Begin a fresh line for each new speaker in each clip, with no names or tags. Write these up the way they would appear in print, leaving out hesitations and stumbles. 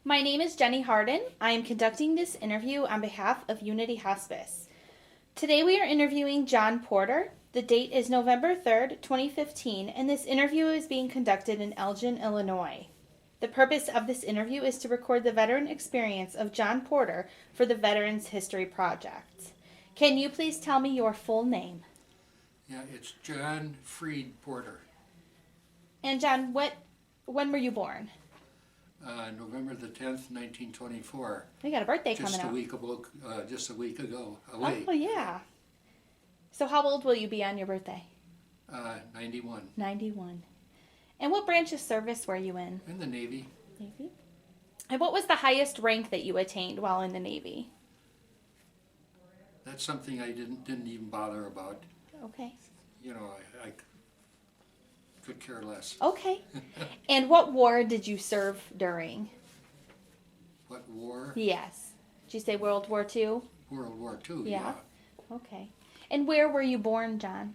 My name is Jenny Harden. I am conducting this interview on behalf of Unity Hospice. Today we are interviewing John Porter. The date is November 3rd, 2015, and this interview is being conducted in Elgin, Illinois. The purpose of this interview is to record the veteran experience of John Porter for the Veterans History Project. Can you please tell me your full name?
Yeah, it's John Freed Porter.
And John, when were you born?
November the 10th, 1924.
We got a birthday coming up.
Just a week ago.
Oh, yeah. So how old will you be on your birthday?
91.
91. And what branch of service were you in?
In the Navy.
Navy. And what was the highest rank that you attained while in the Navy?
That's something I didn't even bother about.
Okay.
You know, I could care less.
Okay. And what war did you serve during?
What war?
Yes. Did you say World War II?
World War II,
Yeah. Okay. And where were you born, John?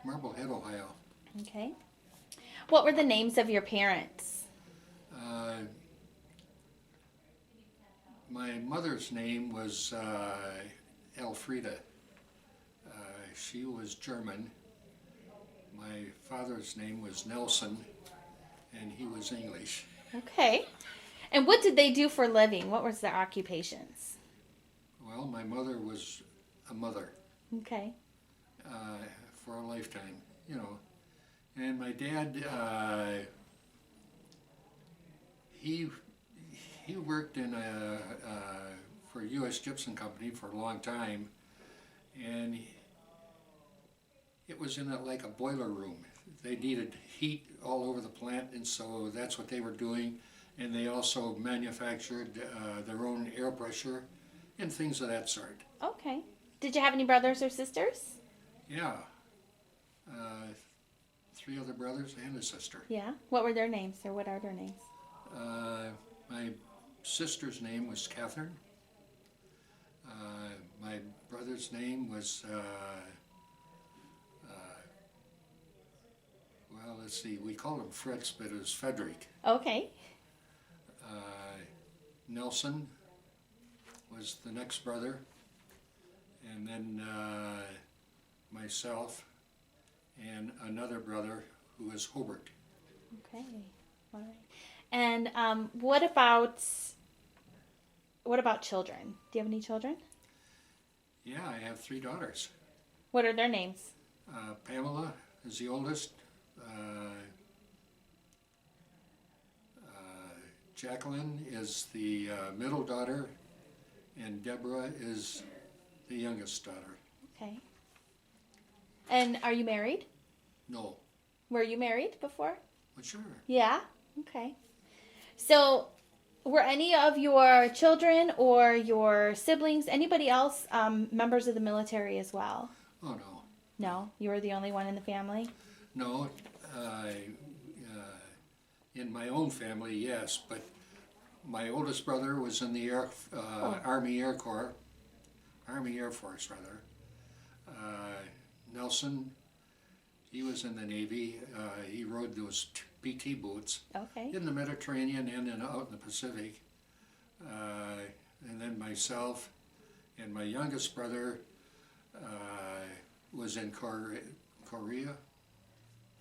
Marblehead, Ohio.
Okay. What were the names of your parents?
My mother's name was Elfrida. She was German. My father's name was Nelson, and he was English.
Okay. And what did they do for a living? What was their occupations?
Well, my mother was a mother
Okay.
for a lifetime, you know. And my dad, he worked in for U.S. Gypsum Company for a long time, and it was in like a boiler room. They needed heat all over the plant, and so that's what they were doing. And they also manufactured their own air pressure and things of that sort.
Okay. Did you have any brothers or sisters?
Yeah. 3 other brothers and a sister.
Yeah. What were their names, or what are their names?
My sister's name was Catherine. My brother's name was, well, let's see, we called him Fritz, but it was Frederick.
Okay.
Nelson was the next brother, and then myself and another brother who was Hobart.
Okay. All right. And what about children? Do you have any children?
Yeah, I have 3 daughters.
What are their names?
Pamela is the oldest. Jacqueline is the middle daughter, and Deborah is the youngest daughter.
Okay. And are you married?
No.
Were you married before?
Well, sure.
Yeah? Okay. So, were any of your children or your siblings, anybody else, members of the military as well?
Oh, no.
No? You were the only one in the family?
No. In my own family, yes, but my oldest brother was in the Army Air Force, rather. Nelson, he was in the Navy. He rode those PT boats
Okay.
in the Mediterranean and out in the Pacific. And then myself and my youngest brother was in Korea.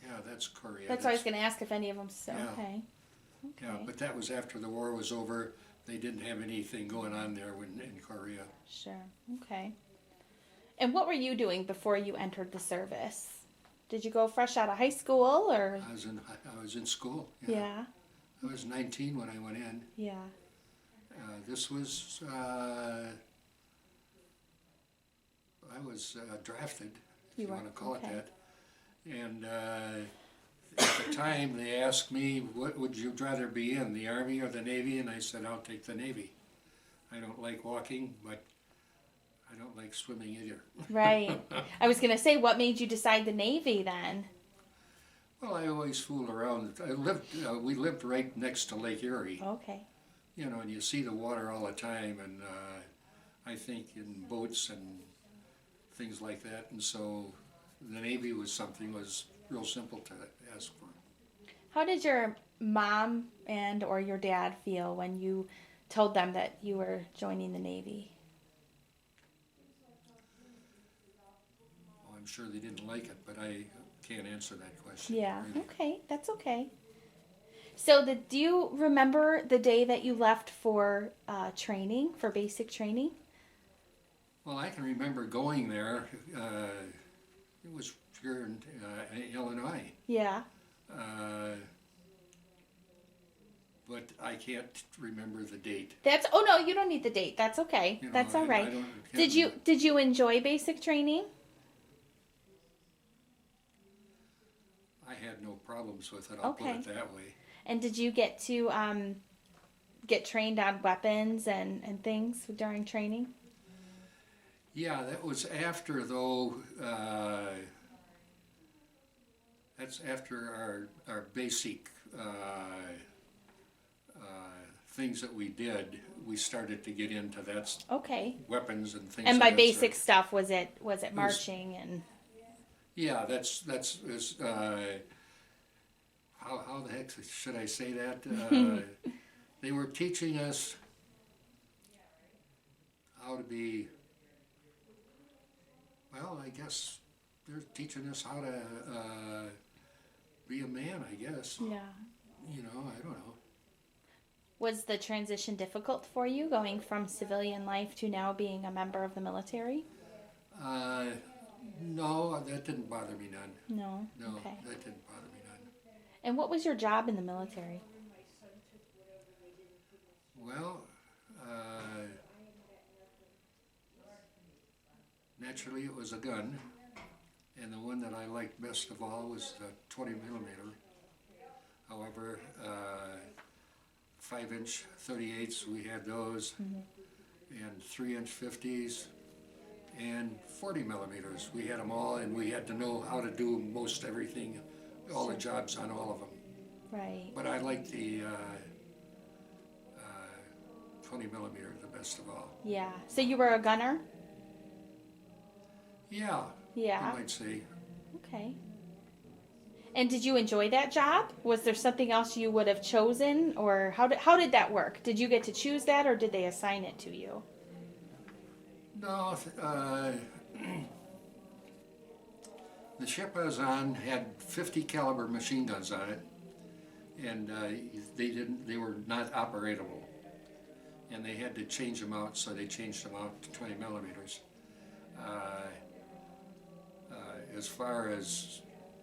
Yeah, that's Korea.
That's what I was going to ask if any of them. So,
Yeah.
okay.
Yeah, but that was after the war was over. They didn't have anything going on there in Korea.
Sure. Okay. And what were you doing before you entered the service? Did you go fresh out of high school, or?
I was in school.
Yeah.
I was 19 when I went in.
Yeah.
This was I was drafted, if you want to call it that. And at the time, they asked me, what would you rather be in, the Army or the Navy? And I said, I'll take the Navy. I don't like walking, but I don't like swimming either.
Right. I was going to say, what made you decide the Navy then?
Well, I always fooled around. We lived right next to Lake Erie.
Okay.
You know, and you see the water all the time, and I think in boats and things like that. And so the Navy was real simple to ask for.
How did your mom and or your dad feel when you told them that you were joining the Navy?
Well, I'm sure they didn't like it, but I can't answer that question.
Yeah.
Really.
Okay, that's okay. So, do you remember the day that you left for training, for basic training?
Well, I can remember going there. It was here in Illinois.
Yeah.
Uh, but I can't remember the date.
That's oh no, you don't need the date. That's okay.
You know,
That's all right.
I don't.
Did you enjoy basic training?
I had no problems with it. I'll put
Okay.
it that way.
And did you get to get trained on weapons and things during training?
Yeah, that was after though. That's after our basic things that we did. We started to get into
Okay.
weapons and things.
And
of
by
that
basic
sort.
stuff, was it marching and
Yeah, that's how the heck should I say that? They were teaching us how to be. Well, I guess they're teaching us how to be a man. I guess.
yeah.
You know, I don't know.
Was the transition difficult for you going from civilian life to now being a member of the military?
No, that didn't bother me none.
No.
No,
Okay.
that didn't bother me none.
And what was your job in the military?
Well, naturally it was a gun, and the one that I liked best of all was the 20 millimeter. However, 5-inch 38s, we had those, and 3-inch 50s, and 40 millimeters. We had them all, and we had to know how to do most everything, all the jobs on all of them.
Right.
But I liked the 20 millimeter the best of all.
Yeah. So you were a gunner?
Yeah,
Yeah.
you might say.
Okay. And did you enjoy that job? Was there something else you would have chosen, or how did that work? Did you get to choose that, or did they assign it to you?
No, the ship I was on had 50 caliber machine guns on it, and they were not operatable, and they had to change them out, so they changed them out to 20 millimeters. As far as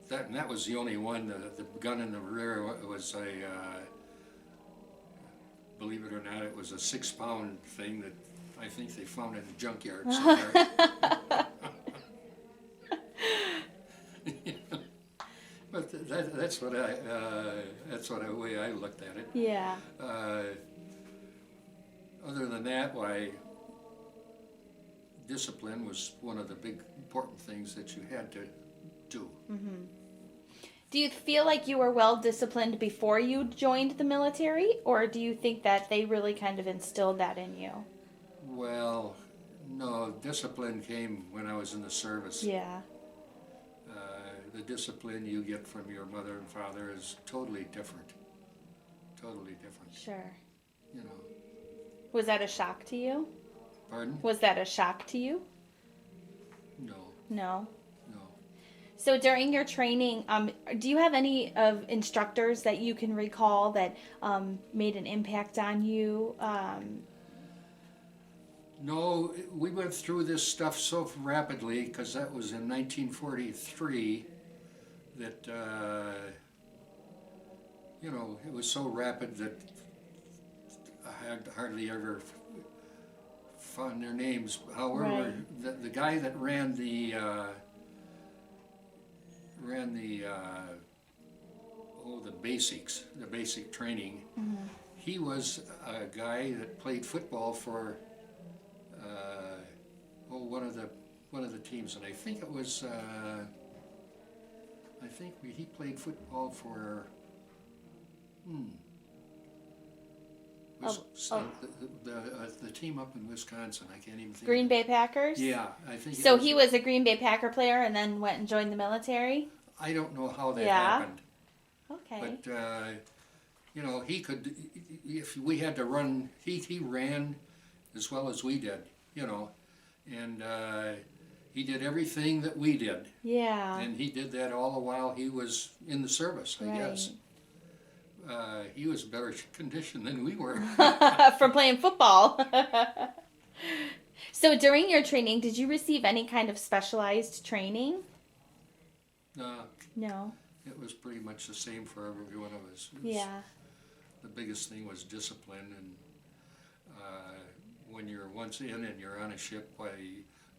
that, and that was the only one. The gun in the rear was believe it or not, it was a 6-pound thing that I think they found in a junkyard somewhere. But that's what the way I looked at it.
Yeah.
Other than that, why, discipline was one of the big important things that you had to do.
Mm-hmm. Do you feel like you were well disciplined before you joined the military, or do you think that they really kind of instilled that in you?
Well, no, discipline came when I was in the service.
Yeah.
The discipline you get from your mother and father is totally different. Totally different.
Sure.
You know.
Was that a shock to you?
Pardon?
Was that a shock to you?
No.
No.
No.
So during your training, do you have any of instructors that you can recall that made an impact on you?
No, we went through this stuff so rapidly because that was in 1943 that, you know, it was so rapid that I had hardly ever found their names. However,
Right.
the guy that ran the basics, the basic training, he was a guy that played football for one of the teams, and I think it was he played football for the team up in Wisconsin. I can't even think.
Green Bay Packers?
Yeah, I think.
So he was a Green Bay Packer player and then went and joined the military?
I don't know how that
Yeah.
happened,
Okay.
but you know, he could, if we had to run, he ran as well as we did, you know, and he did everything that we did.
Yeah.
And he did that all the while he was in the service, I guess. He was in better condition than we were.
From playing football. So during your training, did you receive any kind of specialized training? No.
It was pretty much the same for every one of us.
Yeah.
The biggest thing was discipline, and when you're once in and you're on a ship,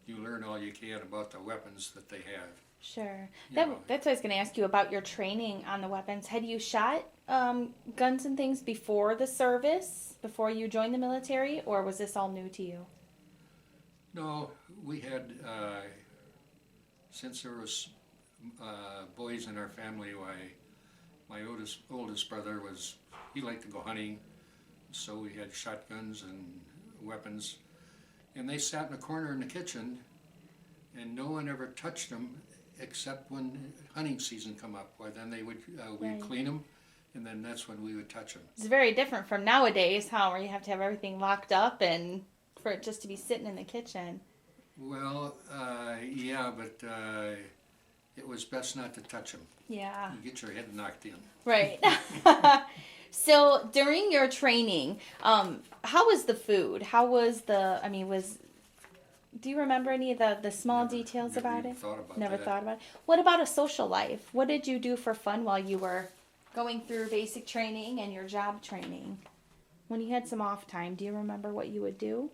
you learn all you can about the weapons that they have.
Sure.
You know.
That's what I was going to ask you about your training on the weapons. Had you shot guns and things before the service, before you joined the military, or was this all new to you?
No, we had, since there was boys in our family, my oldest brother he liked to go hunting, so we had shotguns and weapons, and they sat in a corner in the kitchen, and no one ever touched them except when hunting season come up. Well, then we'd
Right.
clean them, and then that's when we would touch them.
It's very different from nowadays, where you have to have everything locked up and for it just to be sitting in the kitchen.
Well, yeah, but it was best not to touch them.
Yeah.
You get your head knocked in.
Right. So during your training, how was the food? How was do you remember any of the small details
Never
about
even
it?
thought about
Never
that.
thought about it. What about a social life? What did you do for fun while you were going through basic training and your job training? When you had some off time, do you remember what you would do?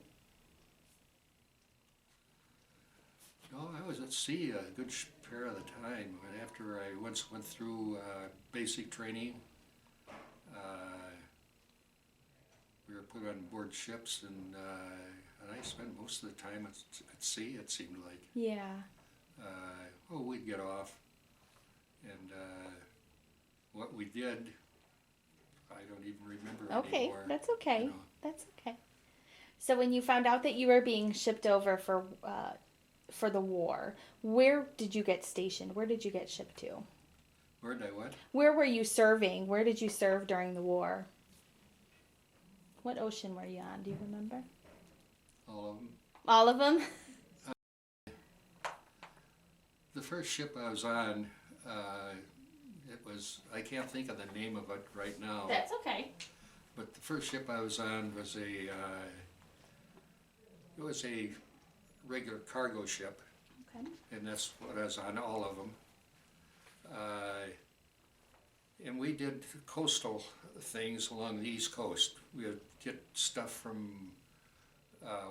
No, I was at sea a good pair of the time. After I once went through basic training, we were put on board ships, and I spent most of the time at sea, it seemed like.
Yeah.
We'd get off, and what we did, I don't even remember
Okay,
anymore.
that's okay.
You know.
That's okay. So when you found out that you were being shipped over for the war, where did you get stationed? Where did you get shipped to?
Where did I what?
Where were you serving? Where did you serve during the war? What ocean were you on? Do you remember?
All of them.
All of them?
The first ship I was on, I can't think of the name of it right now.
That's okay.
But the first ship I was on was it was a regular cargo ship,
Okay.
and that's what I was on, all of them. And we did coastal things along the East Coast. We would get stuff from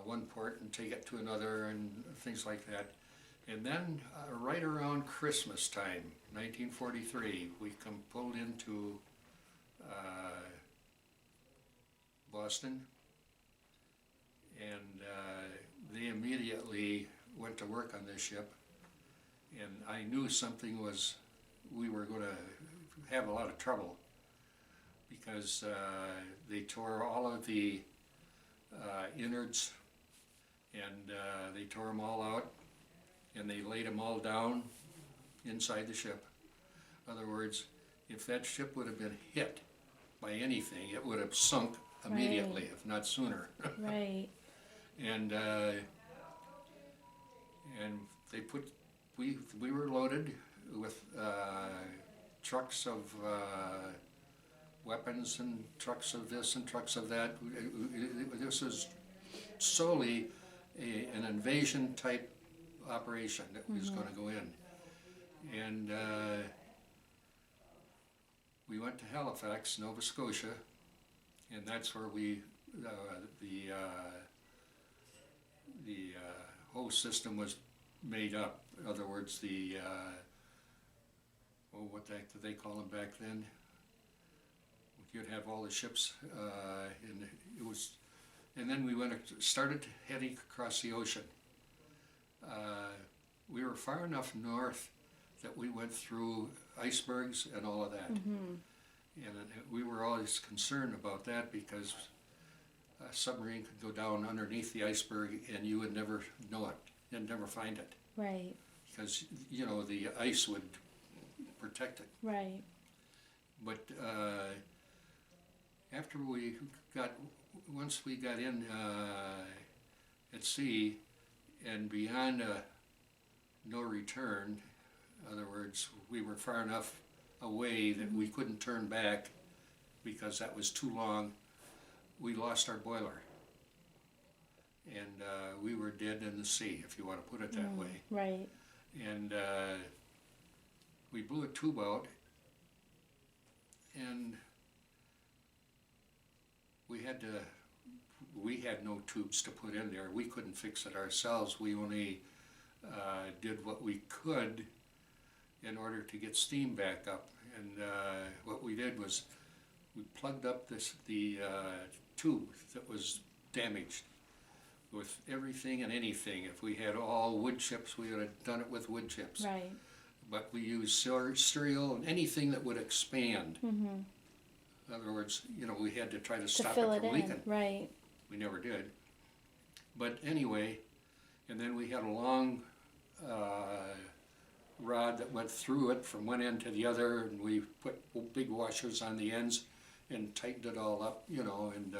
one port and take it to another and things like that. And then right around Christmas time, 1943, we pulled into Boston, and they immediately went to work on this ship, and I knew we were going to have a lot of trouble, because they tore all of the innards, and they tore them all out, and they laid them all down inside the ship. In other words, if that ship would have been hit by anything, it would have sunk immediately,
Right.
if not sooner.
Right.
And they we were loaded with trucks of weapons and trucks of this and trucks of that. This was solely an invasion type operation that was going to go in. And we went to Halifax, Nova Scotia, and that's where the whole system was made up. In other words, what did they call them back then? You'd have all the ships, and then we started heading across the ocean. We were far enough north that we went through icebergs and all of that.
Mm-hmm.
And we were always concerned about that, because a submarine could go down underneath the iceberg and you would never know it. You'd never find it.
Right.
Because, the ice would protect it.
Right.
But after once we got in at sea and beyond no return, in other words, we were far enough away that we couldn't turn back because that was too long, we lost our boiler. And we were dead in the sea, if you want to put it that way.
Right.
And we blew a tube out, and we had no tubes to put in there. We couldn't fix it ourselves. We only did what we could in order to get steam back up. And what we did was we plugged up the tube that was damaged with everything and anything. If we had all wood chips, we would have done it with wood chips.
Right.
But we used cereal and anything that would expand.
Mm-hmm.
In other words, we had to try to
To
stop
fill
it
it
from
in.
leaking.
Right.
We never did. But anyway, and then we had a long rod that went through it from one end to the other, and we put big washers on the ends and tightened it all up, and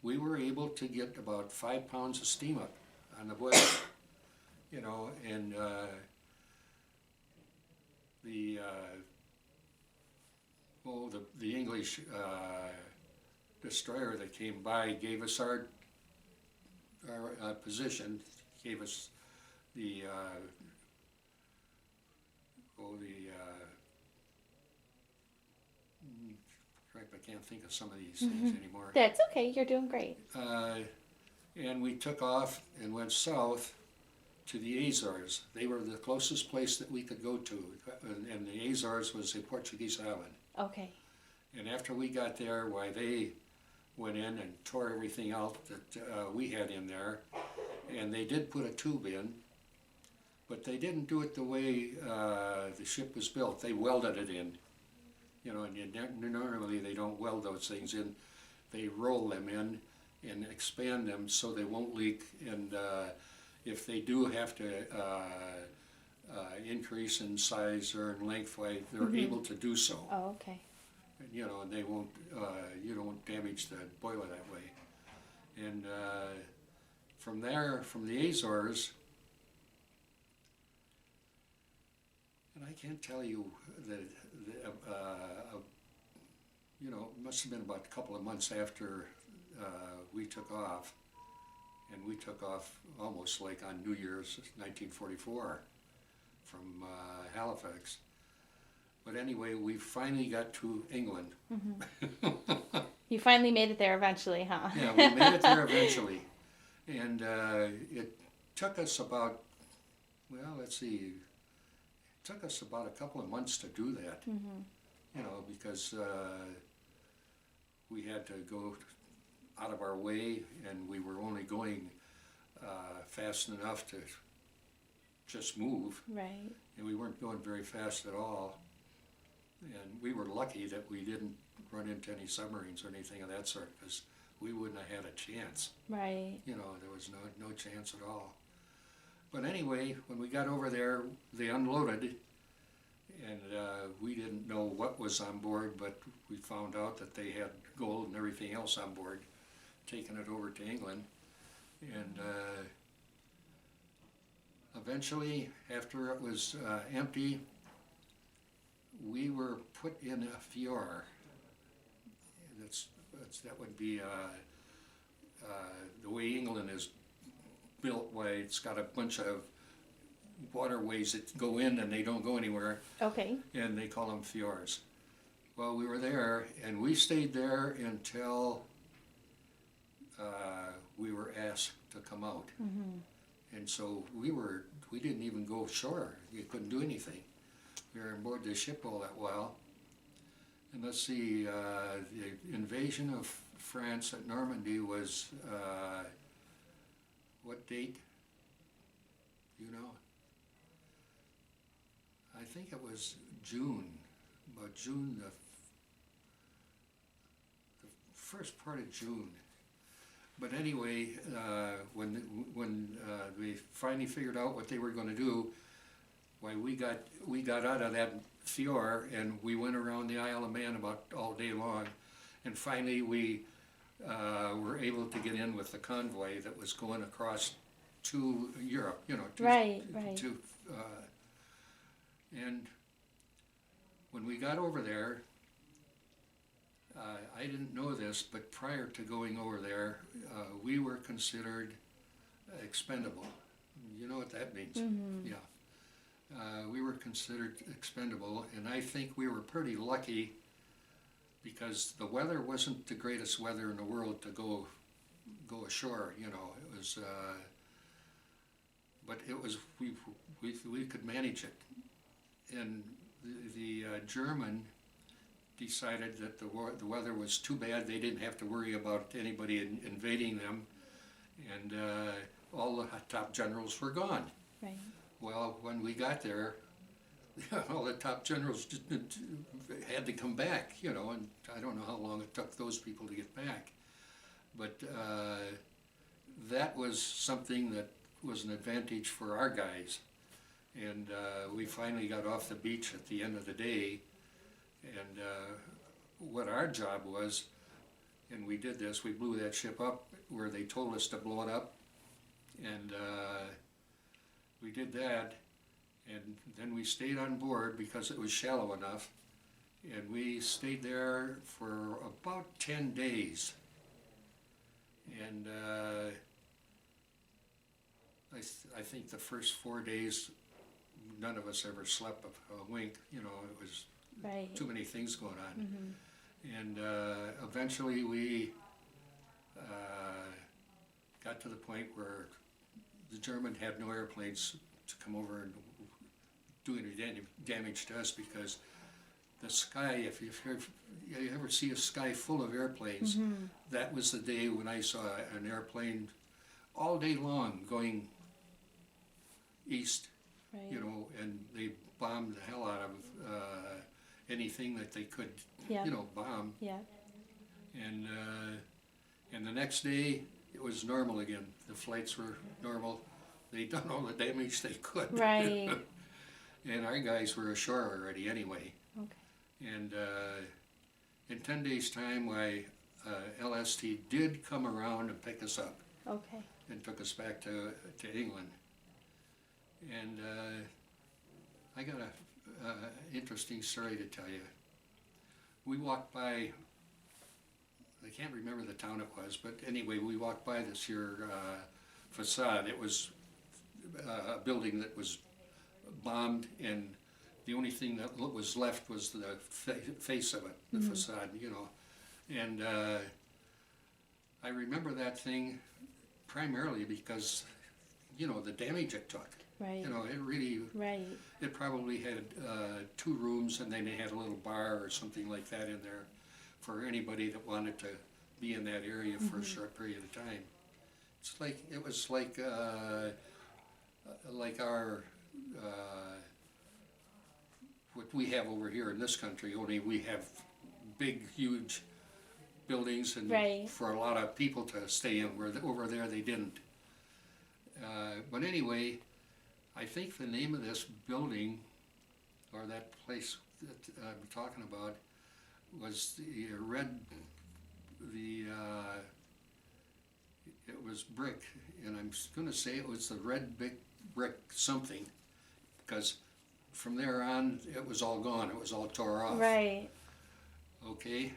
we were able to get about 5 pounds of steam up on the boiler, and the English destroyer that came by gave us our position, gave us the I can't think of some of these things anymore.
That's okay. You're doing great.
And we took off and went south to the Azores. They were the closest place that we could go to, and the Azores was a Portuguese island.
Okay.
And after we got there, they went in and tore everything out that we had in there, and they did put a tube in, but they didn't do it the way the ship was built. They welded it in, and normally they don't weld those things in. They roll them in and expand them so they won't leak, and if they do have to increase in size or in length, they're able to do so.
Oh, okay.
And they won't, you don't damage the boiler that way. And from there, from the Azores, and I can't tell you that, it must have been about a couple of months after we took off, and we took off almost like on New Year's 1944 from Halifax. But anyway, we finally got to England.
Mm-hmm. You finally made it there eventually, huh?
Yeah, we made it there eventually. And it took us about, it took us about a couple of months to do that. Because we had to go out of our way, and we were only going fast enough to just move.
Right.
And we weren't going very fast at all. And we were lucky that we didn't run into any submarines or anything of that sort, because we wouldn't have had a chance.
Right.
There was no chance at all. But anyway, when we got over there, they unloaded, and we didn't know what was on board, but we found out that they had gold and everything else on board, taking it over to England. And eventually, after it was empty, we were put in a fjord. That would be the way England is built, why it's got a bunch of waterways that go in and they don't go anywhere.
Okay.
And they call them fjords. Well, we were there, and we stayed there until we were asked to come out. And so we didn't even go ashore. We couldn't do anything. We were on board the ship all that while. And let's see, the invasion of France at Normandy was, what date? Do you know? I think it was June, about June, the first part of June. But anyway, when they finally figured out what they were going to do, why we got out of that fjord, and we went around the Isle of Man about all day long, And finally, we were able to get in with the convoy that was going across to Europe,
Right.
And when we got over there, I didn't know this, but prior to going over there, we were considered expendable. You know what that means?
Mm-hmm.
Yeah. We were considered expendable, and I think we were pretty lucky because the weather wasn't the greatest weather in the world to go ashore. It was, but it was we could manage it, and the German decided that the weather was too bad. They didn't have to worry about anybody invading them, and all the top generals were gone.
Right.
Well, when we got there, all the top generals just had to come back, and I don't know how long it took those people to get back. But that was something that was an advantage for our guys. And we finally got off the beach at the end of the day. And what our job was, and we did this, we blew that ship up where they told us to blow it up. And we did that. And then we stayed on board because it was shallow enough. And we stayed there for about 10 days. And I think the first 4 days, none of us ever slept a wink. It was
Right.
too many things going on.
Mm-hmm.
And eventually we got to the point where the German had no airplanes to come over and do any damage to us, because the sky, if you ever see a sky full of airplanes,
Mm-hmm.
that was the day when I saw an airplane all day long going east,
Right.
and they bombed the hell out of anything that they could,
Yeah.
bomb.
Yeah.
And the next day it was normal again. The flights were normal. They'd done all the damage they could.
Right.
And our guys were ashore already anyway.
Okay.
And in 10 days' time, LST did come around and pick us up
Okay.
and took us back to England. And I got a interesting story to tell you. We walked by, I can't remember the town it was, but anyway, we walked by this here facade. It was a building that was bombed, and the only thing that was left was the face of it, the
Mm-hmm.
facade, And I remember that thing primarily because, the damage it took.
Right.
It really,
Right.
it probably had 2 rooms, and then they had a little bar or something like that in there for anybody that wanted to be in that area for a short period of time. It was like our what we have over here in this country, only we have big, huge buildings and
Right.
for a lot of people to stay in, where over there they didn't. But anyway, I think the name of this building, or that place that I'm talking about, was it was brick, and I'm going to say it was the red brick something, because from there on it was all gone, it was all tore off.
Right.
Okay.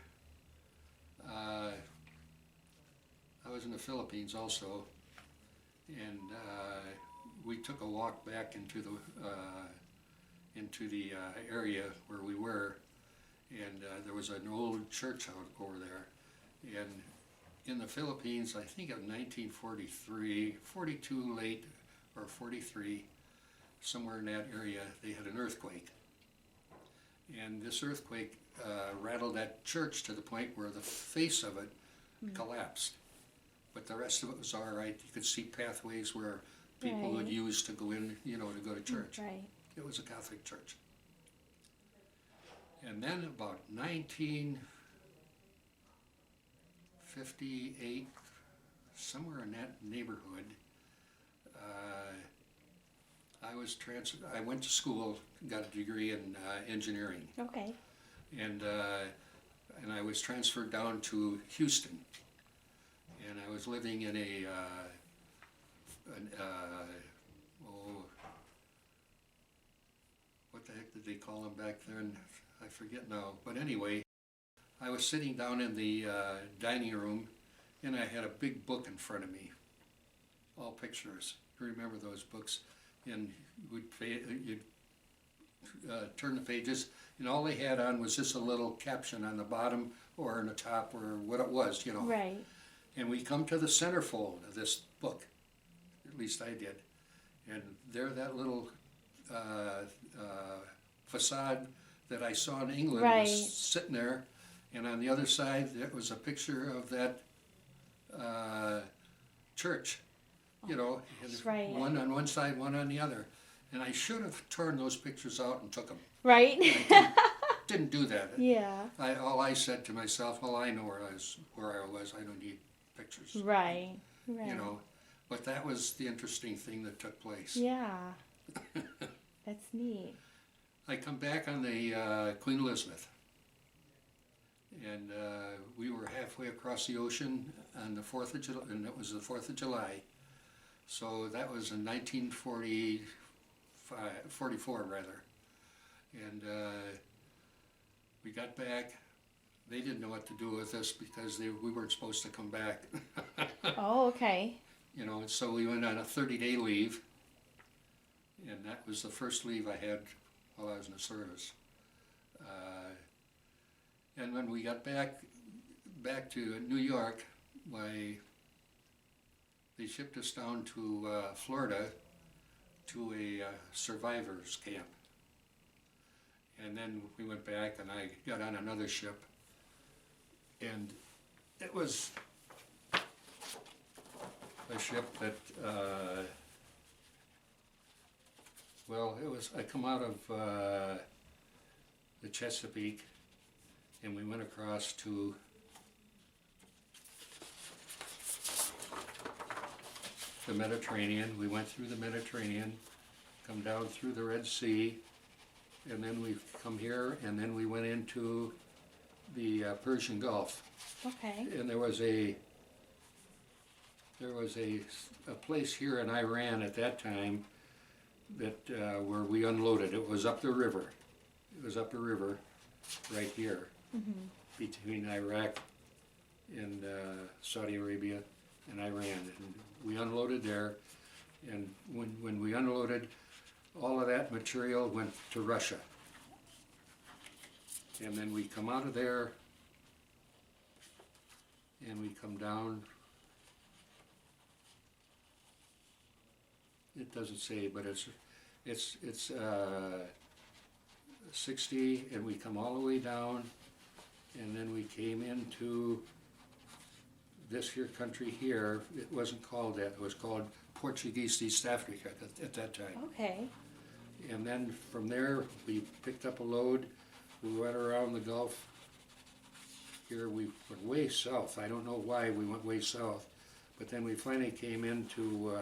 I was in the Philippines also, and we took a walk back into the area where we were, and there was an old church out over there. And in the Philippines, I think in 1943, 42 late, or 43, somewhere in that area, they had an earthquake. And this earthquake rattled that church to the point where the face of it collapsed. But the rest of it was all right. You could see pathways where people would
Right.
use to go in, to go to church.
Right.
It was a Catholic church. And then about 1958, somewhere in that neighborhood, I went to school, got a degree in engineering,
Okay.
and and I was transferred down to Houston, and I was living in what the heck did they call them back then? I forget now. But anyway, I was sitting down in the dining room, and I had a big book in front of me, all pictures. You remember those books? And you'd turn the pages, and all they had on was just a little caption on the bottom or on the top or what it was, you know.
Right.
And we come to the centerfold of this book, at least I did, and there that little facade that I saw in England was sitting there, and on the other side there was a picture of that church, you know, and one on one side, one on the other. And I should have torn those pictures out and took them.
Right.
Didn't do that.
Yeah.
All I said to myself, well, I know where I was. I don't need pictures.
Right. Right.
You know, but that was the interesting thing that took place.
Yeah. That's neat.
I come back on the Queen Elizabeth, and we were halfway across the ocean on the 4th of July, and it was the 4th of July. So that was in 1944 rather. And we got back. They didn't know what to do with us because we weren't supposed to come back.
Oh, okay.
You know, and so we went on a 30-day leave, and that was the first leave I had while I was in the service. And when we got back to New York, they shipped us down to Florida to a survivors camp. And then we went back and I got on another ship, and it was a ship that, I come out of the Chesapeake, and we went across to the Mediterranean. We went through the Mediterranean, come down through the Red Sea, and then we come here, and then we went into the Persian Gulf.
Okay.
And there was a place here in Iran at that time that where we unloaded. It was up the river. It was up the river, right here, between Iraq and Saudi Arabia and Iran. And we unloaded there, and when we unloaded, all of that material went to Russia. And then we come out of there, and we come down. It doesn't say, but it's 60, and we come all the way down, and then we came into this here country here. It wasn't called that. It was called Portuguese East Africa at that time.
Okay.
And then from there, we picked up a load. We went around the Gulf. Here we went way south. I don't know why we went way south, but then we finally came into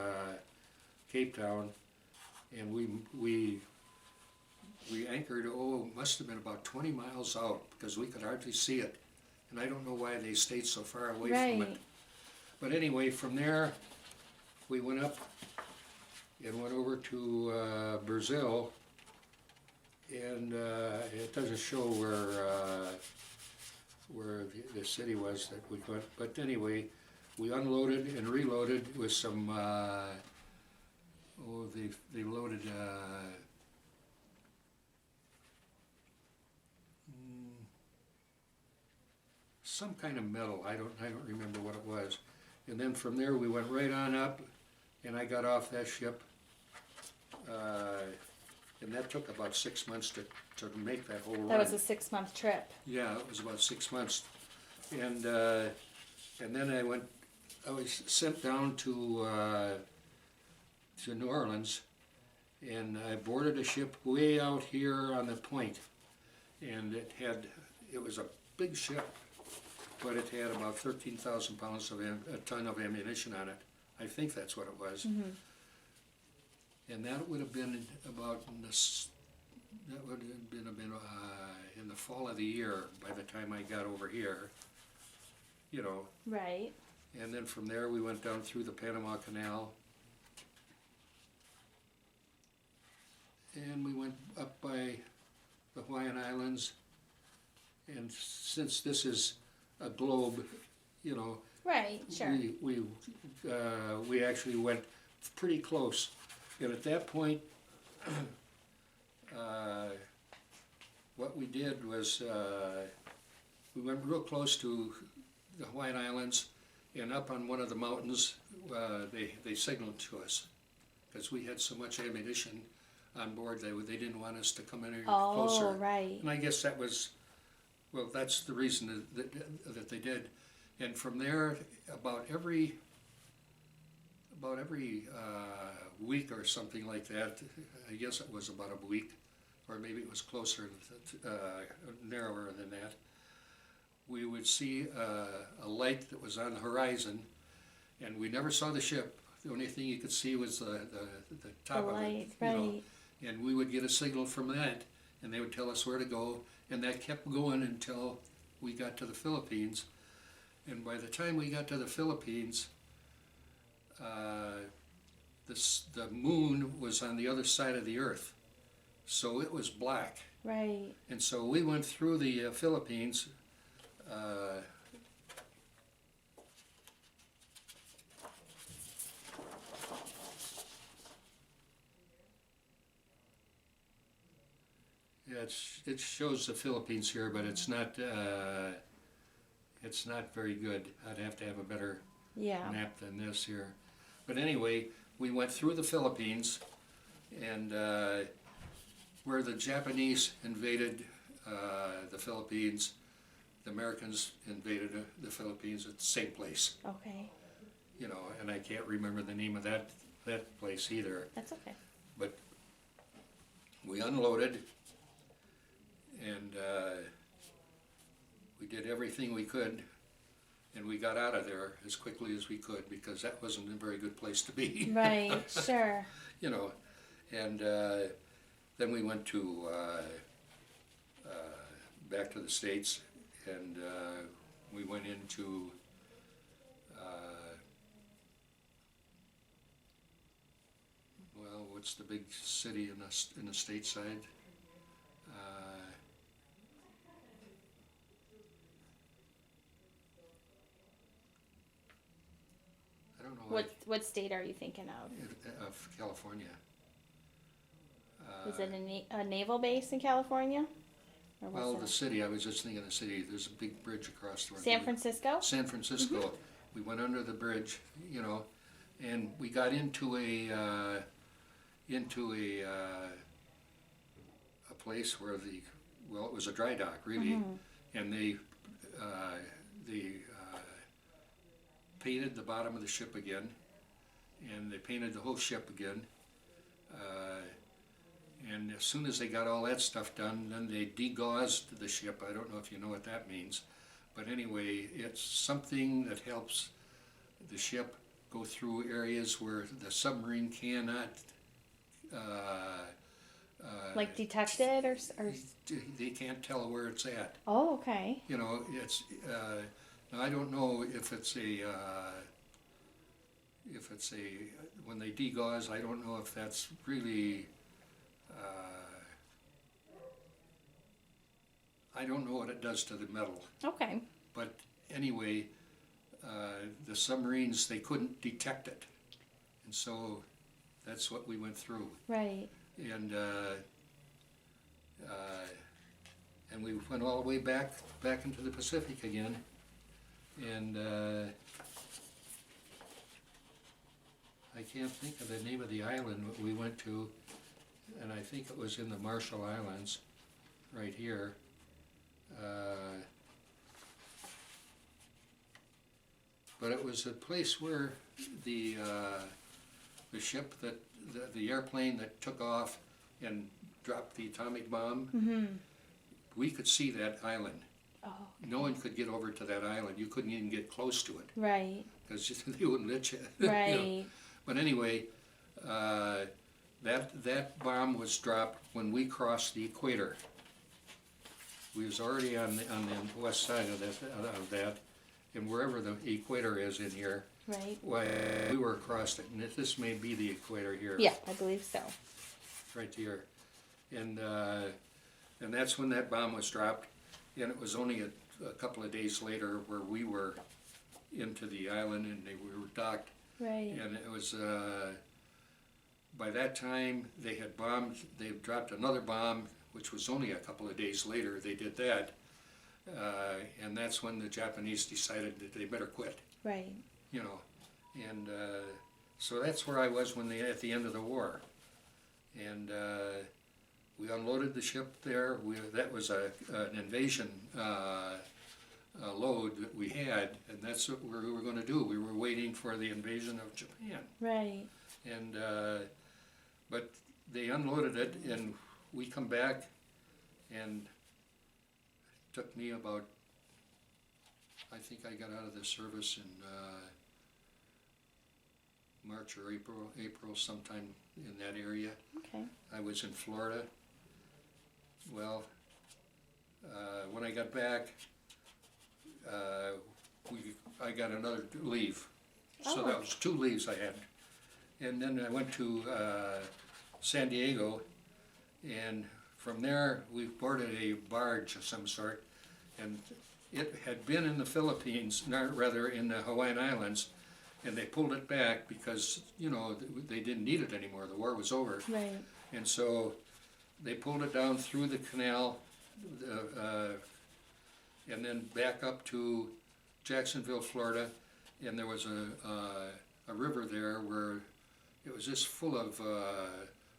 Cape Town, and we anchored. Oh, it must have been about 20 miles out because we could hardly see it, and I don't know why they stayed so far away from it. But anyway, from there we went up and went over to Brazil, and it doesn't show where the city was that we went. But anyway, we unloaded and reloaded with some. They loaded some kind of metal. I don't remember what it was. And then from there we went right on up, and I got off that ship. And that took about 6 months to make that whole run.
That was a 6-month trip.
Yeah, it was about 6 months. And then I was sent down to New Orleans, and I boarded a ship way out here on the point. And it was a big ship, but it had about 13,000 pounds of a ton of ammunition on it. I think that's what it was. And that would have been about in the that would have been in the fall of the year by the time I got over here, you know.
Right.
And then from there we went down through the Panama Canal. And we went up by the Hawaiian Islands. And since this is a globe, you know,
Right, sure.
we actually went pretty close. And at that point, what we did was we went real close to the Hawaiian Islands, and up on one of the mountains, they signaled to us because we had so much ammunition on board. They didn't want us to come any closer.
Oh, right.
And I guess that was, well, that's the reason that they did. And from there, about every week or something like that, I guess it was about a week, or maybe it was closer, narrower than that, we would see a light that was on the horizon, and we never saw the ship. The only thing you could see was the top of it, you know. And we would get a signal from that, and they would tell us where to go, and that kept going until we got to the Philippines. And by the time we got to the Philippines, the moon was on the other side of the earth, so it was black.
Right.
And so we went through the Philippines. It shows the Philippines here, but it's not very good. I'd have to have a better map than this here. But anyway, we went through the Philippines, and where the Japanese invaded the Philippines, the Americans invaded the Philippines at the same place.
Okay.
You know, and I can't remember the name of that place either.
That's okay.
But we unloaded, and we did everything we could, and we got out of there as quickly as we could, because that wasn't a very good place to be.
Right, sure.
You know, and then we went to back to the States, and we went into well, what's the big city in the stateside? I don't know.
What state are you thinking of?
Of California.
Is it a naval base in California? Or was
Well,
it
the city, I was just thinking of the city, there's a big bridge across the road.
San Francisco?
San Francisco.
Mm-hmm.
We went under the bridge, you know, and we got into a place where it was a dry dock, really,
Mm-hmm.
and they painted the bottom of the ship again, and they painted the whole ship again. And as soon as they got all that stuff done, then they degauzed the ship. I don't know if you know what that means, but anyway, it's something that helps the ship go through areas where the submarine cannot.
Like detect it, or
They can't tell where it's at.
Oh, okay.
You know, it's. Now I don't know if it's when they degauze. I don't know if that's really. I don't know what it does to the metal.
Okay.
But anyway, the submarines, they couldn't detect it. And so that's what we went through.
Right.
And we went all the way back into the Pacific again. And I can't think of the name of the island that we went to, and I think it was in the Marshall Islands, right here. But it was a place where the ship the airplane that took off and dropped the atomic bomb, we could see that island.
Oh.
No one could get over to that island. You couldn't even get close to it.
Right.
Because they wouldn't let you.
Right.
You know. But anyway, that that bomb was dropped when we crossed the equator. We was already on the west side of that, and wherever the equator is in here,
Right.
why we were across it, and this may be the equator here.
Yeah, I believe so.
Right here, and that's when that bomb was dropped, and it was only a couple of days later where we were into the island and we were docked.
Right.
And it was, by that time, they dropped another bomb, which was only a couple of days later, they did that. And that's when the Japanese decided that they better quit,
Right.
you know. And so that's where I was at the end of the war. And we unloaded the ship there. That was an invasion load that we had, and that's what we were going to do. We were waiting for the invasion of Japan.
Right.
And but they unloaded it, and we come back, and it took me about, I think I got out of the service in March or April sometime in that area.
Okay.
I was in Florida. Well, when I got back, I got another leave. So that was 2 leaves I had. And then I went to San Diego, and from there we boarded a barge of some sort, and it had been in the Philippines, rather in the Hawaiian Islands, and they pulled it back because, you know, they didn't need it anymore. The war was over.
Right.
And so they pulled it down through the canal, and then back up to Jacksonville, Florida, and there was a river there where it was just full of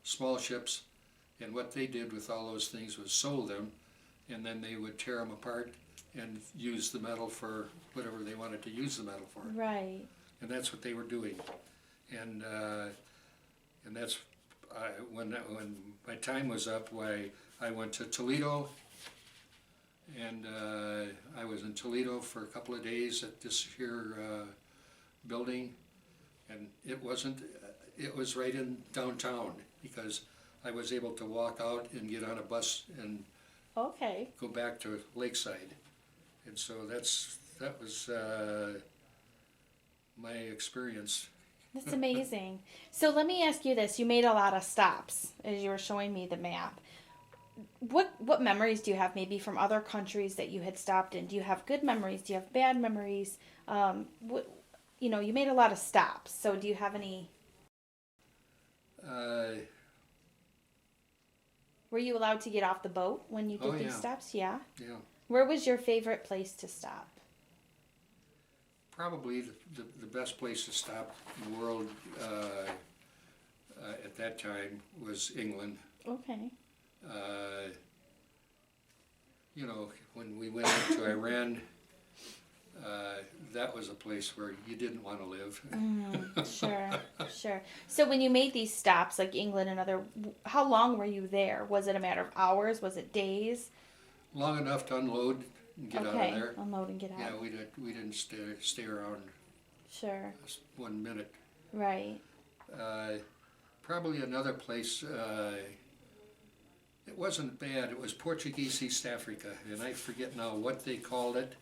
small ships, and what they did with all those things was sold them, and then they would tear them apart and use the metal for whatever they wanted to use the metal for.
Right.
And that's what they were doing. And that's when my time was up, I went to Toledo, and I was in Toledo for a couple of days at this here building, and it was right in downtown, because I was able to walk out and get on a bus and
Okay.
go back to Lakeside. And so that was my experience.
That's amazing. So let me ask you this. You made a lot of stops as you were showing me the map. What memories do you have maybe from other countries that you had stopped in? Do you have good memories? Do you have bad memories? You made a lot of stops. So do you have any? Were you allowed to get off the boat when you did these stops? Yeah.
Yeah.
Where was your favorite place to stop?
Probably the best place to stop in the world at that time was England.
Okay.
When we went into Iran, that was a place where you didn't want to live.
Sure. So when you made these stops, like England and how long were you there? Was it a matter of hours? Was it days?
Long enough to unload and get out of there.
Unload and get out.
Yeah, we didn't stay around.
Sure.
Just 1 minute.
Right.
Probably another place. It wasn't bad. It was Portuguese East Africa, and I forget now what they called it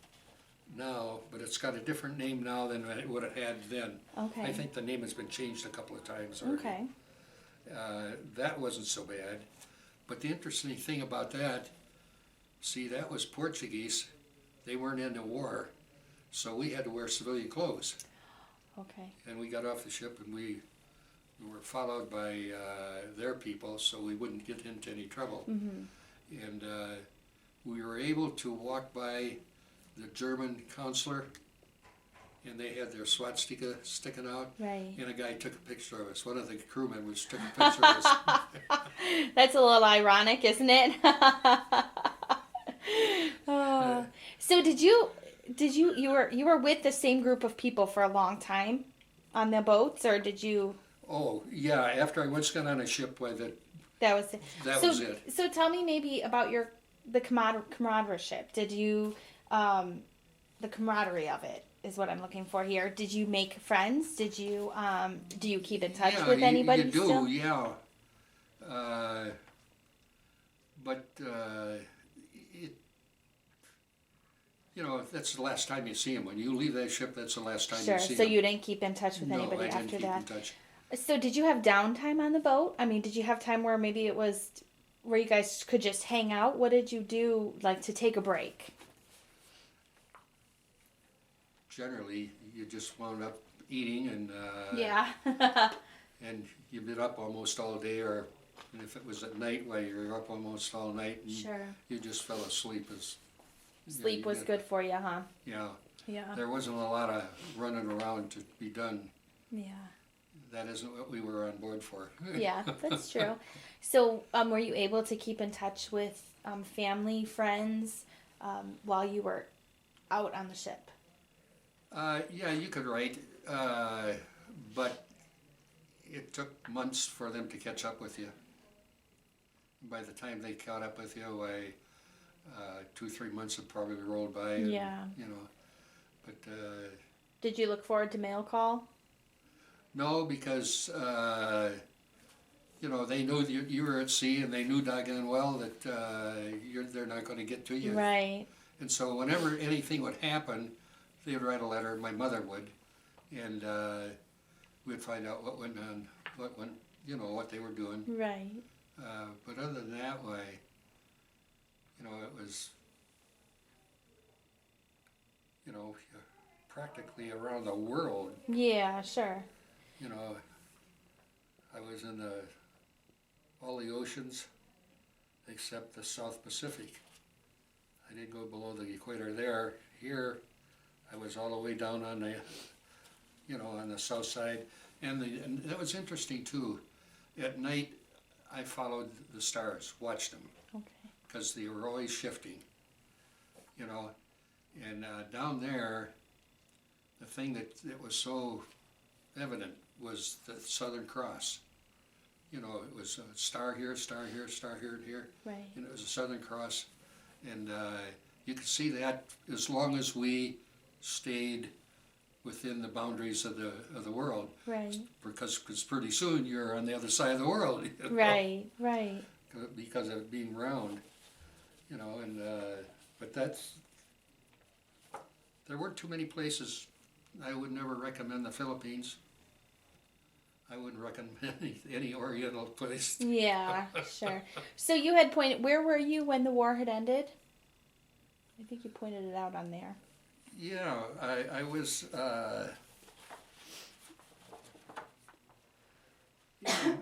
now, but it's got a different name now than what it had then.
Okay.
I think the name has been changed a couple of times already.
Okay.
That wasn't so bad. But the interesting thing about that, see, that was Portuguese. They weren't in the war, so we had to wear civilian clothes.
Okay.
And we got off the ship, and we were followed by their people, so we wouldn't get into any trouble.
Mm-hmm.
And we were able to walk by the German consular, and they had their swastika sticking out.
Right.
And a guy took a picture of us. One of the crew members took a picture of us.
That's a little ironic, isn't it? So you were with the same group of people for a long time on the boats, or did you?
Oh yeah, after I once got on a ship,
That was it.
That was it.
So tell me maybe about the camaraderie. Did you the camaraderie of it is what I'm looking for here. Did you make friends? Did you do you keep in touch with anybody
you do,
still?
yeah. Uh, but it, that's the last time you see him. When you leave that ship, that's the last time
Sure.
you see
So
him.
you didn't keep in touch with
No,
anybody
I didn't
after
keep
that.
in touch.
So did you have downtime on the boat? I mean, did you have time where maybe it was where you guys could just hang out? What did you do like to take a break?
Generally, you just wound up eating, and
Yeah.
and you've been up almost all day, or and if it was at night, well, you're up almost all night, and
Sure.
you just fell asleep.
Sleep
you
was
get-
good for you, huh?
Yeah,
Yeah.
there wasn't a lot of running around to be done.
Yeah.
That isn't what we were on board for.
Yeah, that's true. So, were you able to keep in touch with family, friends, while you were out on the ship?
Yeah, you could write, but it took months for them to catch up with you. By the time they caught up with you, 2-3 months had probably rolled by. And,
Yeah.
But
Did you look forward to mail call?
no, because they knew you were at sea, and they knew doggone well that they're not going to get to you.
Right.
And so whenever anything would happen, they would write a letter. My mother would, and we'd find out what went on, what they were doing.
Right.
But other than that way, it was, practically around the world.
Yeah, sure.
I was in all the oceans except the South Pacific. I didn't go below the equator there. Here, I was all the way down on the south side. And that was interesting too. At night, I followed the stars, watched them,
Okay.
because they were always shifting, And down there, the thing that was so evident was the Southern Cross. It was a star here, star here, star here, and here.
Right.
And it was a Southern Cross. And you could see that as long as we stayed within the boundaries of the world.
Right.
Because pretty soon you're on the other side of the world.
Right. Right.
Because of it being round. And but there weren't too many places. I would never recommend the Philippines. I wouldn't recommend any Oriental place.
Yeah, sure. So you had pointed, where were you when the war had ended? I think you pointed it out on there.
Yeah, I was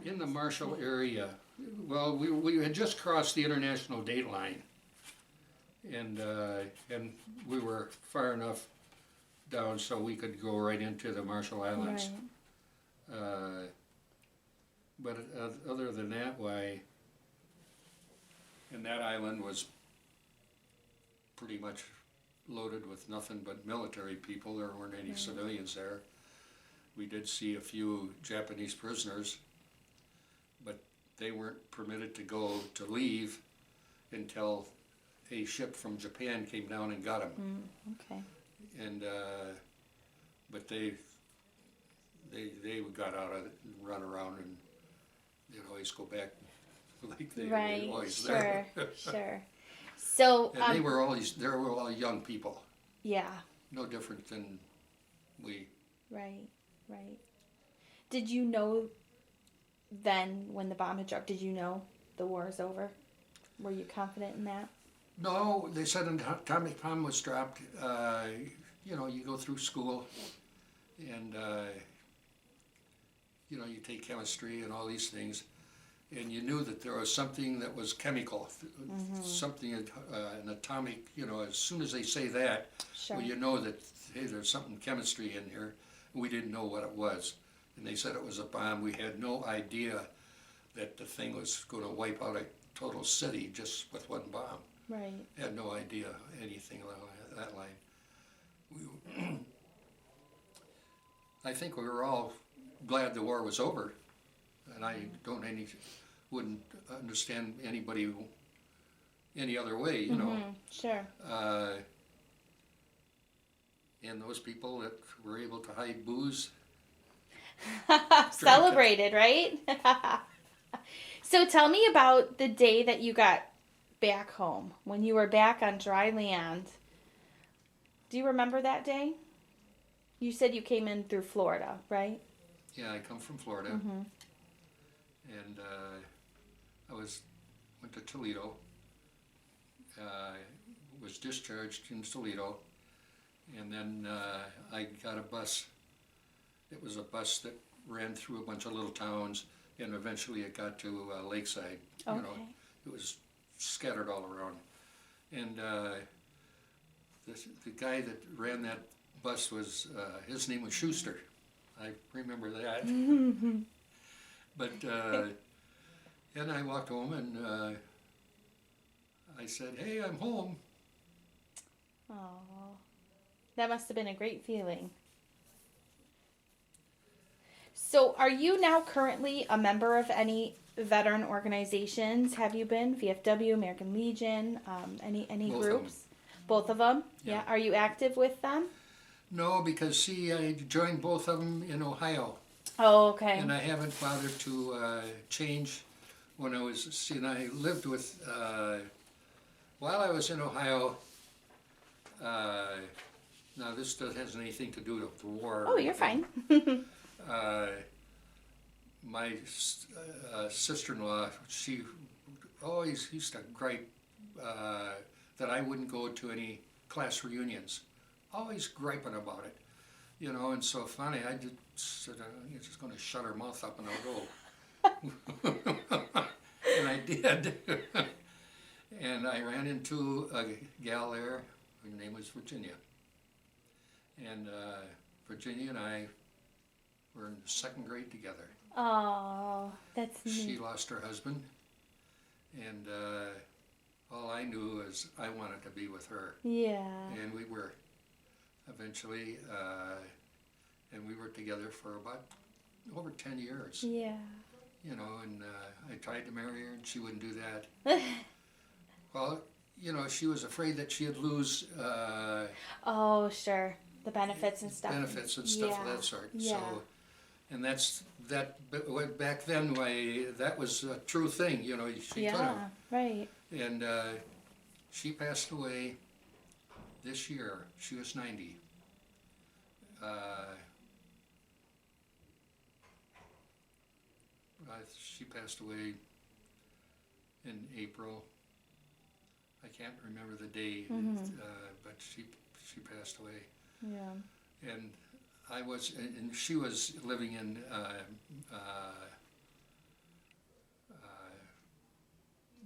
in the Marshall area. Well, we had just crossed the international date line, and we were far enough down so we could go right into the Marshall Islands.
Right.
But other than that way, and that island was pretty much loaded with nothing but military people. There weren't any civilians there. We did see a few Japanese prisoners, but they weren't permitted to leave until a ship from Japan came down and got them.
Okay.
And but they got out of it and run around, and they'd always go back like they
Right.
were always
Sure.
there.
Sure. So.
And they were all young people,
Yeah.
no different than we.
Right. Right. Did you know then when the bomb had dropped? Did you know the war is over? Were you confident in that?
No, they said an atomic bomb was dropped. You go through school, and you take chemistry and all these things, and you knew that there was something that was chemical, something, an atomic. As soon as they say that,
Sure.
well, you know that hey, there's something chemistry in here. We didn't know what it was, and they said it was a bomb. We had no idea that the thing was going to wipe out a total city just with one bomb.
Right.
Had no idea anything along that line. I think we were all glad the war was over, and I wouldn't understand anybody any other way,
Sure.
And those people that were able to hide booze.
Celebrated, right? So tell me about the day that you got back home, when you were back on dry land. Do you remember that day? You said you came in through Florida, right?
Yeah, I come from Florida,
Mm-hmm.
and I went to Toledo. Was discharged in Toledo, and then I got a bus. It was a bus that ran through a bunch of little towns, and eventually it got to Lakeside.
Okay.
You know, it was scattered all around. And the guy that ran that bus was, his name was Schuster. I remember that. But then I walked home and I said, "Hey, I'm home."
Oh, that must have been a great feeling. So, are you now currently a member of any veteran organizations? Have you been VFW, American Legion, any
Both of 'em.
groups? Both of them.
Yeah.
Yeah. Are you active with them?
No, because see, I joined both of them in Ohio,
Oh, okay.
and I haven't bothered to change. When I was, see, and I lived with, while I was in Ohio, now this has anything to do with the war.
Oh, you're fine.
My sister-in-law, she always used to gripe that I wouldn't go to any class reunions. Always griping about it, you know, and so finally I just said, I'm just going to shut her mouth up and I'll go. And I did. And I ran into a gal there, her name was Virginia. And Virginia and I were in second grade together.
Oh, that's
She
neat.
lost her husband, and all I knew is I wanted to be with her.
Yeah.
And we were eventually, and we were together for about over 10 years.
Yeah.
You know, and I tried to marry her and she wouldn't do that. Well, you know, she was afraid that she'd lose
Oh, sure. The benefits and stuff.
benefits and stuff of
Yeah.
that sort.
Yeah.
So, and back then, why that was a true thing. You know, she could have.
Yeah. Right.
And she passed away this year. She was 90. She passed away in April. I can't remember the day, but she passed away.
Yeah.
And and she was living in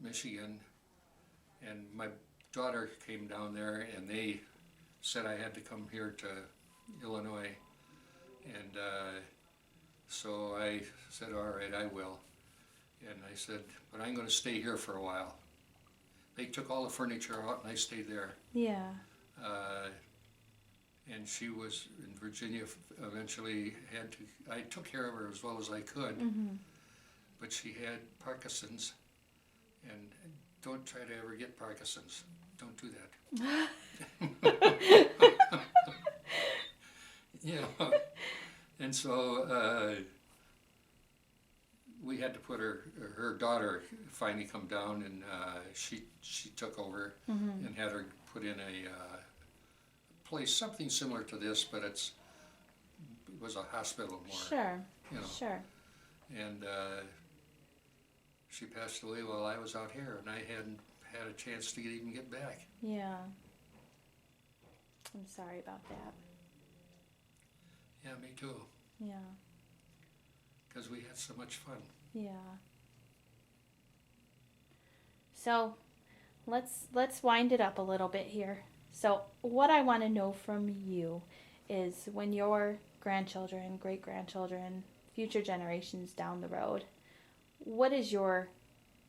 Michigan, and my daughter came down there, and they said I had to come here to Illinois, and so I said, all right, I will. And I said, but I'm going to stay here for a while. They took all the furniture out, and I stayed there.
Yeah.
And she was in Virginia. Eventually, I took care of her as well as I could, but she had Parkinson's, and don't try to ever get Parkinson's. Don't do that. You know, and so we had to put her daughter finally come down, and she took over and had her put in a place, something similar to this, but it was a hospital more.
Sure.
You know.
Sure.
And she passed away while I was out here, and I hadn't had a chance to even get back.
Yeah. I'm sorry about that.
Yeah, me too.
Yeah.
Because we had so much fun.
Yeah. So, let's wind it up a little bit here. So, what I want to know from you is when your grandchildren, great-grandchildren, future generations down the road, what is your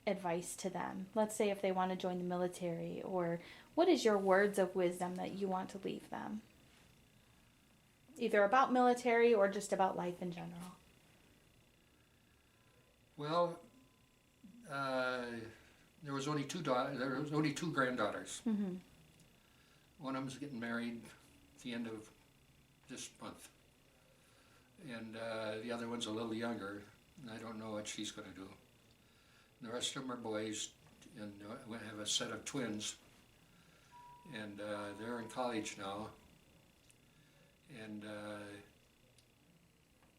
advice to them? Let's say if they want to join the military, or what is your words of wisdom that you want to leave them? Either about military or just about life in general.
Well, there was only two granddaughters.
Mm-hmm.
One of them's getting married at the end of this month, and the other one's a little younger, and I don't know what she's going to do. The rest of them are boys, and we have a set of twins, and they're in college now. And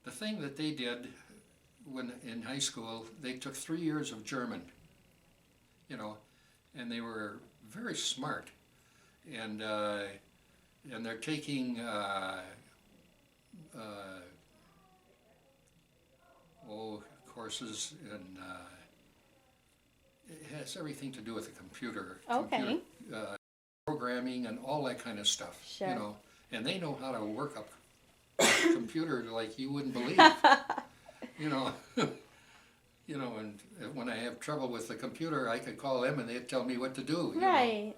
the thing that they did when in high school, they took 3 years of German, and they were very smart. And they're taking courses, and it has everything to do with the computer.
Okay.
Programming and all that kind of stuff.
Sure.
And they know how to work a computer like you wouldn't believe. And when I have trouble with the computer, I could call them and they'd tell me what to do.
Right.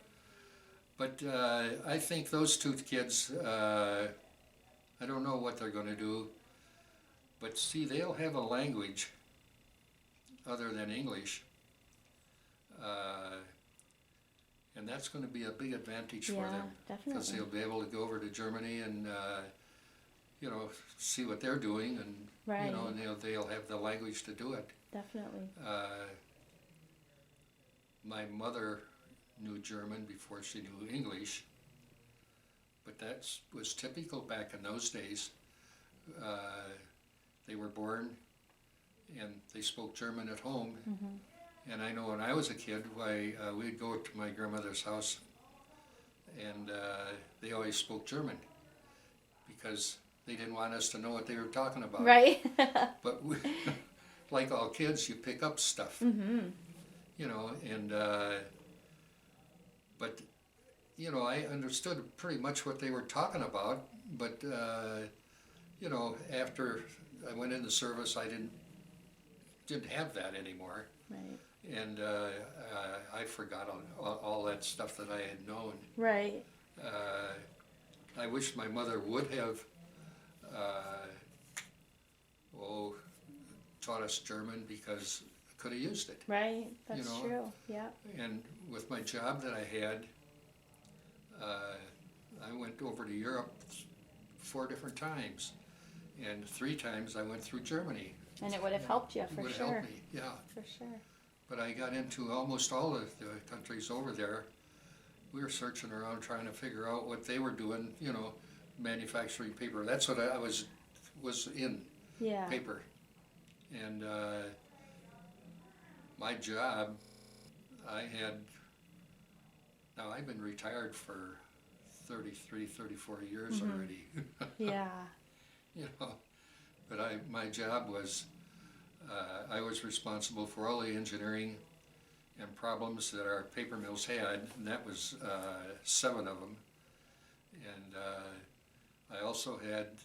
But I think those two kids, I don't know what they're going to do, but see, they'll have a language other than English, and that's going to be a big advantage for them.
Definitely.
Because they'll be able to go over to Germany and see what they're doing, and
Right.
and they'll have the language to do it.
Definitely.
My mother knew German before she knew English, but that was typical back in those days. They were born and they spoke German at home.
Mm-hmm.
And I know when I was a kid, we'd go to my grandmother's house, and they always spoke German because they didn't want us to know what they were talking about.
Right.
But like all kids, you pick up stuff,
Mm-hmm.
and but I understood pretty much what they were talking about. But after I went into service, I didn't have that anymore.
Right.
And I forgot all that stuff that I had known.
Right.
I wish my mother would have taught us German, because I could have used it.
Right. That's true. Yeah.
And with my job that I had, I went over to Europe 4 different times, and 3 times I went through Germany.
And it would have helped you for
It would
sure.
have helped me, yeah.
For sure.
But I got into almost all of the countries over there. We were searching around trying to figure out what they were doing, manufacturing paper. That's what I was in,
Yeah.
paper. And my job, now I've been retired for 33, 34 years
Mhm.
already.
Yeah.
But my job was, I was responsible for all the engineering and problems that our paper mills had, and that was 7 of them. And I also had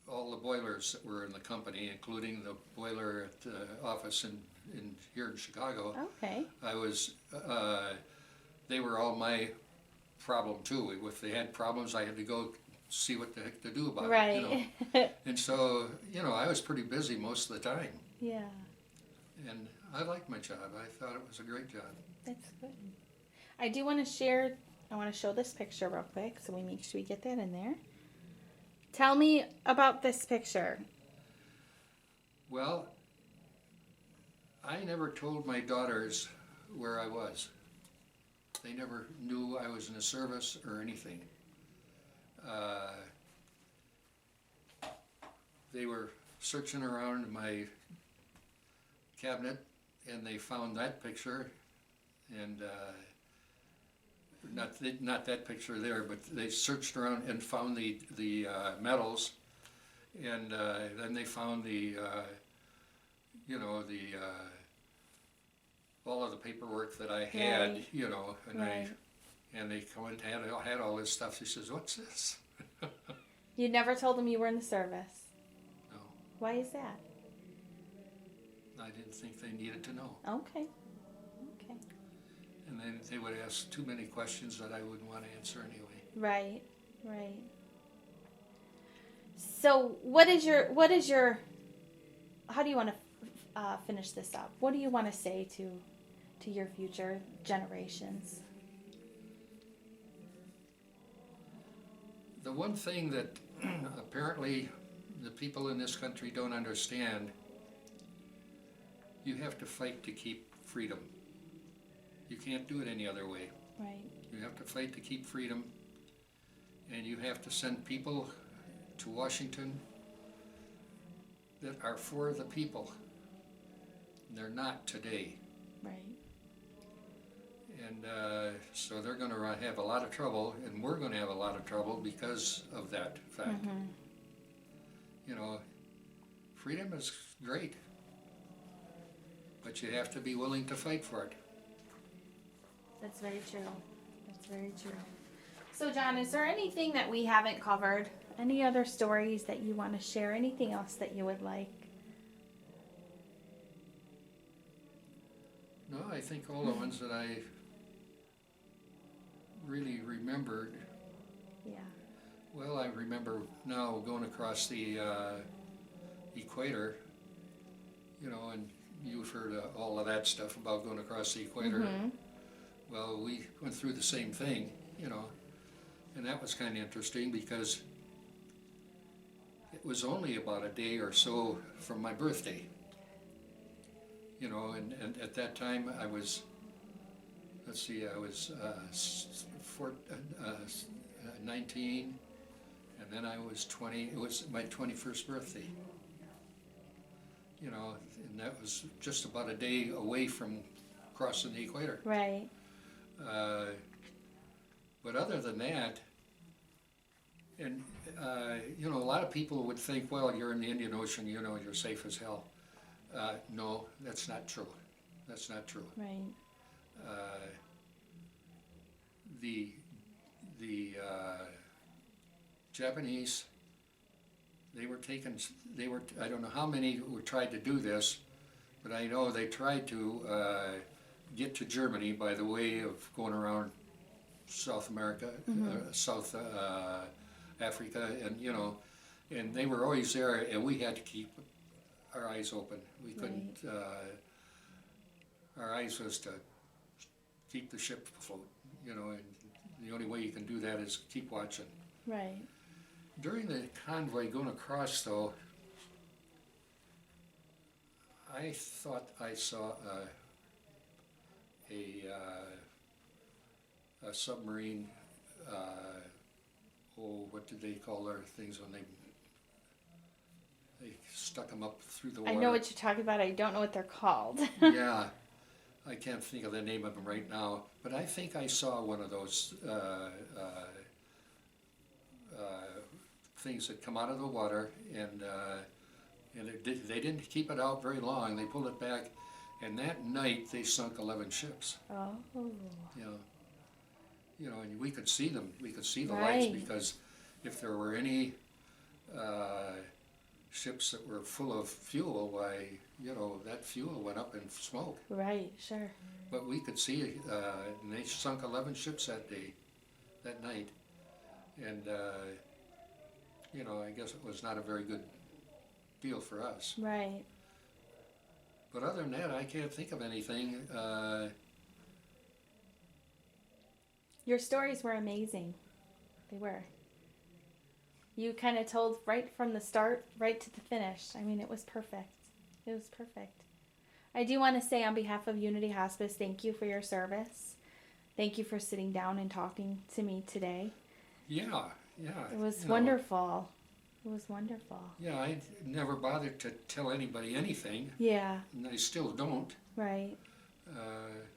all the boilers that were in the company, including the boiler at the office here in Chicago.
Okay.
They were all my problem too. If they had problems, I had to go see what the heck to do about it.
Right.
And so, I was pretty busy most of the time.
Yeah.
And I liked my job. I thought it was a great job.
That's good. I do want to share, I want to show this picture real quick, so we make sure we get that in there. Tell me about this picture.
Well, I never told my daughters where I was. They never knew I was in the service or anything. They were searching around my cabinet, and they found that picture, and not that picture there, but they searched around and found the medals, and then they found all of the paperwork that I had,
Right.
and
Right.
they come and had all this stuff. He says, "What's this?"
You never told them you were in the service.
No,
Why is that?
I didn't think they needed to know.
Okay. Okay.
And then they would ask too many questions that I wouldn't want to answer anyway.
Right. Right. So, what is your how do you want to finish this up? What do you want to say to your future generations?
The one thing that apparently the people in this country don't understand you have to fight to keep freedom. You can't do it any other way.
Right.
You have to fight to keep freedom, and you have to send people to Washington that are for the people. They're not today.
Right.
And so they're going to have a lot of trouble, and we're going to have a lot of trouble because of that fact.
Mm-hmm.
You know, freedom is great, but you have to be willing to fight for it.
That's very true. That's very true. So, John, is there anything that we haven't covered? Any other stories that you want to share? Anything else that you would like?
No, I think all the ones that I really remembered.
Yeah.
Well, I remember now going across the equator, you know, and you've heard all of that stuff about going across the equator.
Mm-hmm.
Well, we went through the same thing, you know, and that was kind of interesting because it was only about a day or so from my birthday, you know, and at that time I was, let's see, I was 19, and then I was 20. It was my 21st birthday, you know, and that was just about a day away from crossing the equator.
Right.
But other than that, and you know, a lot of people would think, well, you're in the Indian Ocean, you know, you're safe as hell. No, that's not true. That's not true.
Right.
The Japanese, they were, I don't know how many were tried to do this, but I know they tried to get to Germany by the way of going around South America, South Africa, and you know, and they were always there, and we had to keep our eyes open. We couldn't. Our eyes was to keep the ship afloat, you know, and the only way you can do that is keep watching.
Right.
During the convoy going across, though, I thought I saw a submarine. What did they call their things when they stuck them up through the water?
I know what you're talking about. I don't know what they're called.
Yeah, I can't think of the name of them right now, but I think I saw one of those things that come out of the water, and they didn't keep it out very long. They pulled it back, and that night they sunk 11 ships.
Oh.
You know, and we could see them. We could see the
Right.
lights, because if there were any ships that were full of fuel, why, you know, that fuel went up in smoke.
Right. Sure.
But we could see, and they sunk 11 ships that day, that night, and you know, I guess it was not a very good deal for us.
Right.
But other than that, I can't think of anything.
Your stories were amazing. They were. You kind of told right from the start, right to the finish. I mean, it was perfect. It was perfect. I do want to say on behalf of Unity Hospice, thank you for your service. Thank you for sitting down and talking to me today.
Yeah.
It was
you know,
wonderful. It was wonderful.
Yeah, I never bothered to tell anybody anything,
Yeah.
and I still don't.
Right.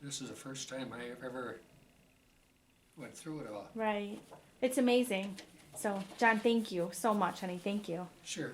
This is the first time I ever went through it all.
Right. It's amazing. So, John, thank you so much, honey. Thank you.
Sure.